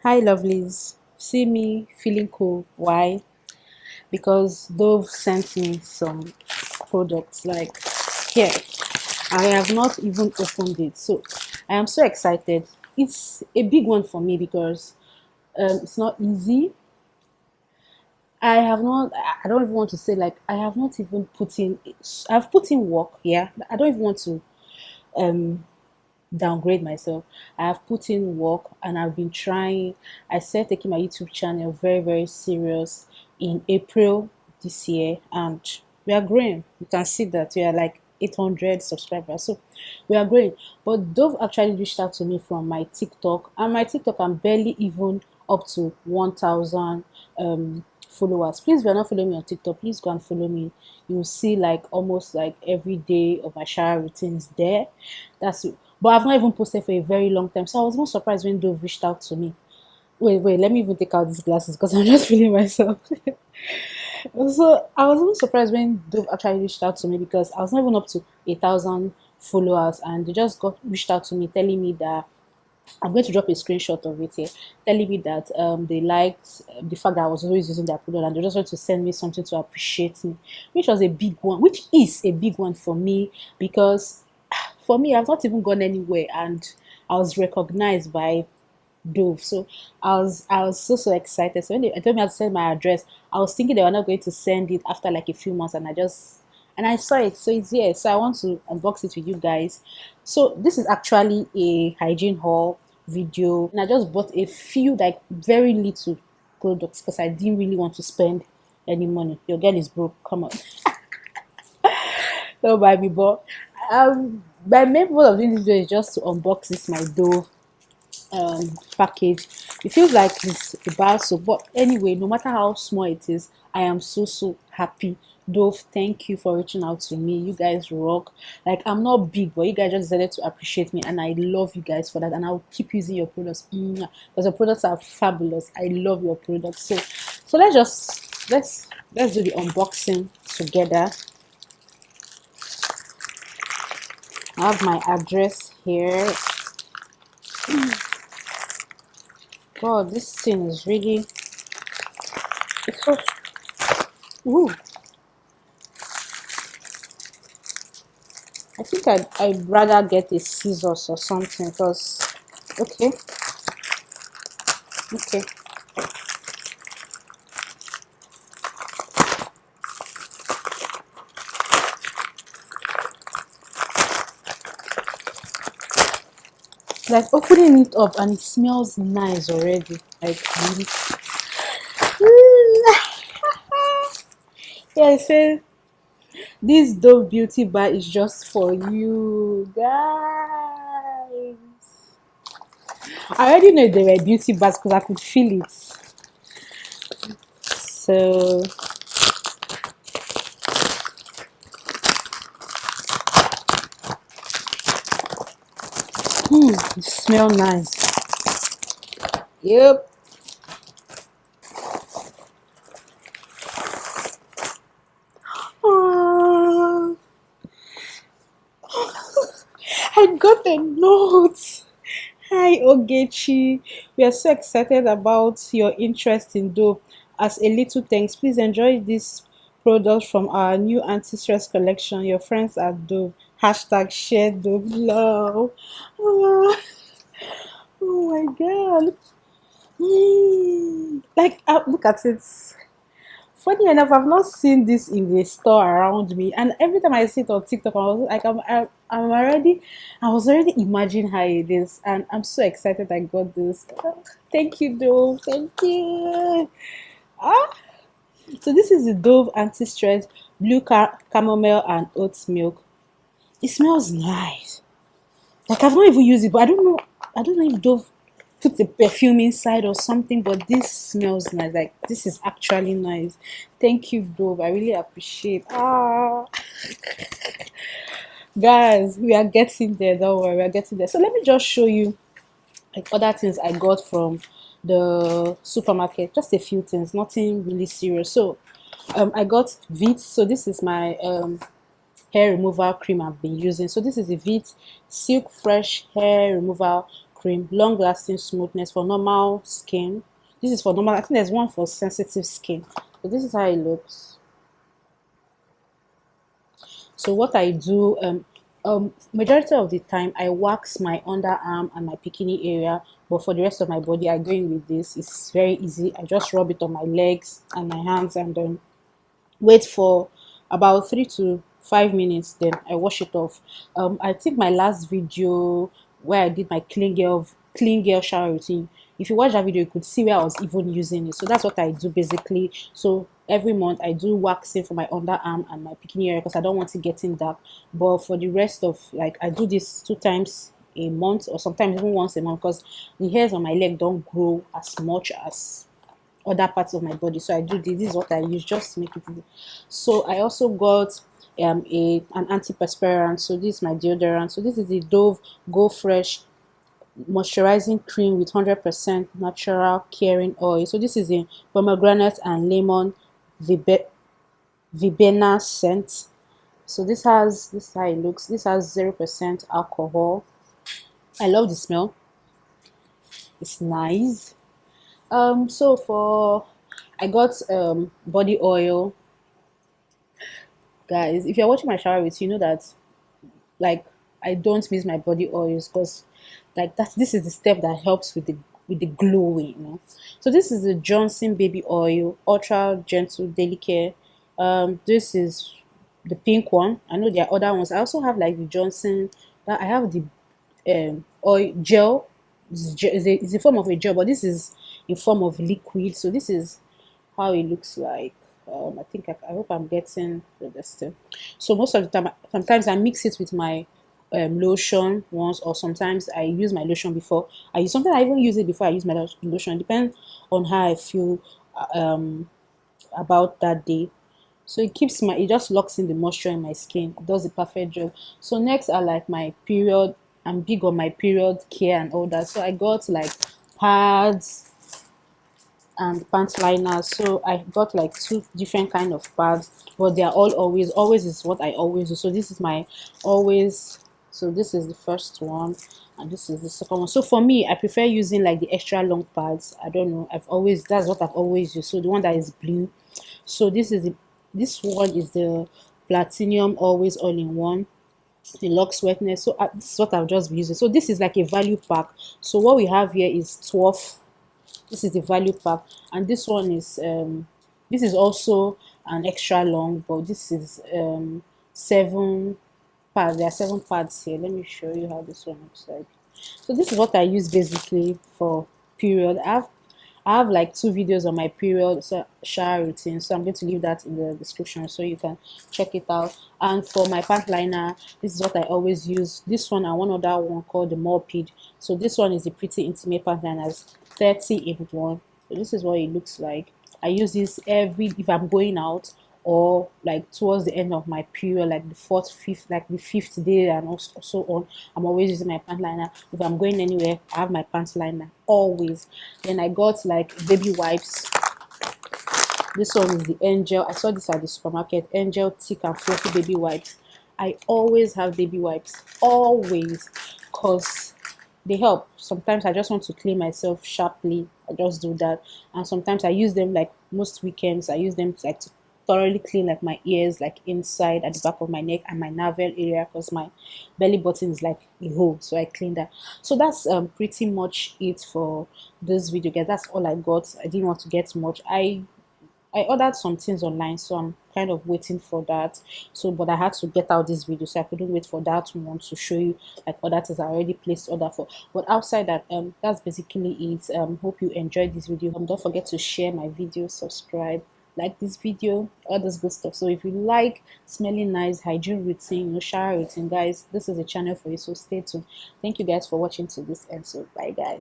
Hi, lovelies. See me feeling cool. Why? Because Dove sent me some products. Like, here, I have not even opened it. So, I am so excited. It's a big one for me because it's not easy. I have not, I don't even want to say, like, I have not even put in, I've put in work, yeah. I don't even want to um downgrade myself. I have put in work and I've been trying. I started taking my YouTube channel very, very serious in April this year, and we are growing. You can see that we are like 800 subscribers. So we are growing. But Dove actually reached out to me from my TikTok, and my TikTok, I'm barely even up to 1,000 followers. Please, if you're not following me on TikTok, please go and follow me. You'll see like almost like every day of my shower routines there. That's it. But I've not even posted for a very long time. So I was not surprised when Dove reached out to me. Wait, let me even take out these glasses because I'm just feeling myself. So I was even surprised when Dove actually reached out to me because I was not even up to 1,000 followers, and they just got reached out to me telling me that I'm going to drop a screenshot of it here, telling me that they liked the fact that I was always using their product, and they just wanted to send me something to appreciate me, which was a big one, which is a big one for me because for me, I've not even gone anywhere, and I was recognized by Dove. So I was so excited. So when they told me how to send my address, I was thinking they were not going to send it after like a few months, and I saw it. So it's here. So I want to unbox it with you guys. So this is actually a hygiene haul video, and I just bought a few like very little products because I didn't really want to spend any money. Your girl is broke. Come on. Don't buy me, but my main purpose of doing this video is just to unbox this my Dove package. It feels like it's a bar soap, but anyway, no matter how small it is, I am so happy. Dove, thank you for reaching out to me. You guys rock. Like, I'm not big, but you guys just decided to appreciate me, and I love you guys for that. And I'll keep using your products because your products are fabulous. I love your products. So let's do the unboxing together. I have my address here. God, this thing is really, it's so, ooh. I think I'd rather get a scissors or something because, okay, okay. Like opening it up and it smells nice already. Like, really. Yeah, it says this Dove Beauty Bar is just for you guys. I already know they were beauty bars because I could feel it. So it smell nice. Yep. Ah, I got a note. Hi Ogechi, we are so excited about your interest in Dove. As a little thanks, please enjoy this product from our new anti-stress collection. Your friends at Dove. Hashtag share Dove love. Ah, oh my god. Like, look at it. Funny enough, I've not seen this in the store around me, and every time I see it on TikTok, I was like, I was already imagining how it is, and I'm so excited I got this. Thank you, Dove. Thank you. Ah, so this is the Dove anti-stress blue chamomile and oat milk. It smells nice. Like, I've not even used it, but I don't know. I don't know if Dove put the perfume inside or something, but this smells nice. Like, this is actually nice. Thank you, Dove. I really appreciate. Guys, we are getting there. Don't worry, we are getting there. So let me just show you like other things I got from the supermarket. Just a few things, nothing really serious. So I got Veet. So this is my hair removal cream I've been using. So this is the Veet Silk Fresh Hair Removal cream, long lasting smoothness for normal skin. This is for normal. I think there's one for sensitive skin. So this is how it looks. So what I do, majority of the time I wax my underarm and my bikini area, but for the rest of my body I go in with this. It's very easy. I just rub it on my legs and my hands, and then wait for about 3 to 5 minutes, then I wash it off. I think my last video where I did my clean girl shower routine, if you watch that video you could see where I was even using it. So that's what I do basically. So every month I do waxing for my underarm and my bikini area because I don't want it getting dark. But for the rest of, like, I do this 2 times a month, or sometimes even once a month, because the hairs on my leg don't grow as much as other parts of my body. So I do this. This is what I use just to make it easy. So I also got an antiperspirant. So this is my deodorant. So this is the Dove Go Fresh moisturizing cream with 100% natural caring oil. So this is in pomegranate and lemon verbena scent. So this is how it looks. This has 0% alcohol. I love the smell. It's nice. So for I got body oil. Guys, if you're watching my shower with, you know that, like, I don't miss my body oils, because like this is the step that helps with the glowing, you know. So this is the Johnson baby oil, ultra gentle daily care. This is the pink one. I know there are other ones. I also have like the Johnson, that I have the oil gel. It's a form of a gel, but this is in form of liquid. So this is how it looks like. I think I hope I'm getting the best. So most of the time, sometimes I mix it with my lotion once, or sometimes I use my lotion before I use something. I even use it before I use my lotion. It depends on how I feel about that day. So it just locks in the moisture in my skin. It does the perfect job. So next are like my period. I'm big on my period care and all that. So I got like pads and pant liners. So I got like 2 different kind of pads, but they are all always is what I always do. So this is my always. So this is the first one, and this is the second one. So for me, I prefer using like the extra long pads. I don't know, that's what I've always used. So the one that is blue. So this one is the platinum always all in one, the locks wetness. So this is what I've just been using. So this is like a value pack. So what we have here is 12. This is the value pack, and this is also an extra long, but this is 7 pads. There are 7 pads here. Let me show you how this one looks like. So this is what I use basically for period. I have like 2 videos on my period shower routine, so I'm going to leave that in the description so you can check it out. And for my pant liner, this is what I always use. This one and one other one called the Morpid. So this one is the Pretty Intimate pant liners, 30 in 1. So this is what it looks like. I use this if I'm going out, or like towards the end of my period, like the 4th, 5th, like the 5th day, and also so on. I'm always using my pant liner. If I'm going anywhere, I have my pant liner always. Then I got like baby wipes. This one is the Angel. I saw this at the supermarket. Angel thick and fluffy baby wipes. I always have baby wipes, always, because they help. Sometimes I just want to clean myself sharply. I just do that, and sometimes I use them like most weekends. I use them like to thoroughly clean like my ears, like inside at the back of my neck and my navel area, because my belly button is like a hole. So I clean that. So that's pretty much it for this video, guys. That's all I got. I didn't want to get much. I ordered some things online, so I'm kind of waiting for that. So, but I had to get out this video, so I couldn't wait for that one to show you like other things I already placed order for. But outside that, that's basically it. Hope you enjoyed this video. Don't forget to share my video, subscribe, like this video, all this good stuff. So if you like smelling nice, hygiene routine, shower routine, guys, this is a channel for you. So stay tuned. Thank you guys for watching to this end. So bye, guys.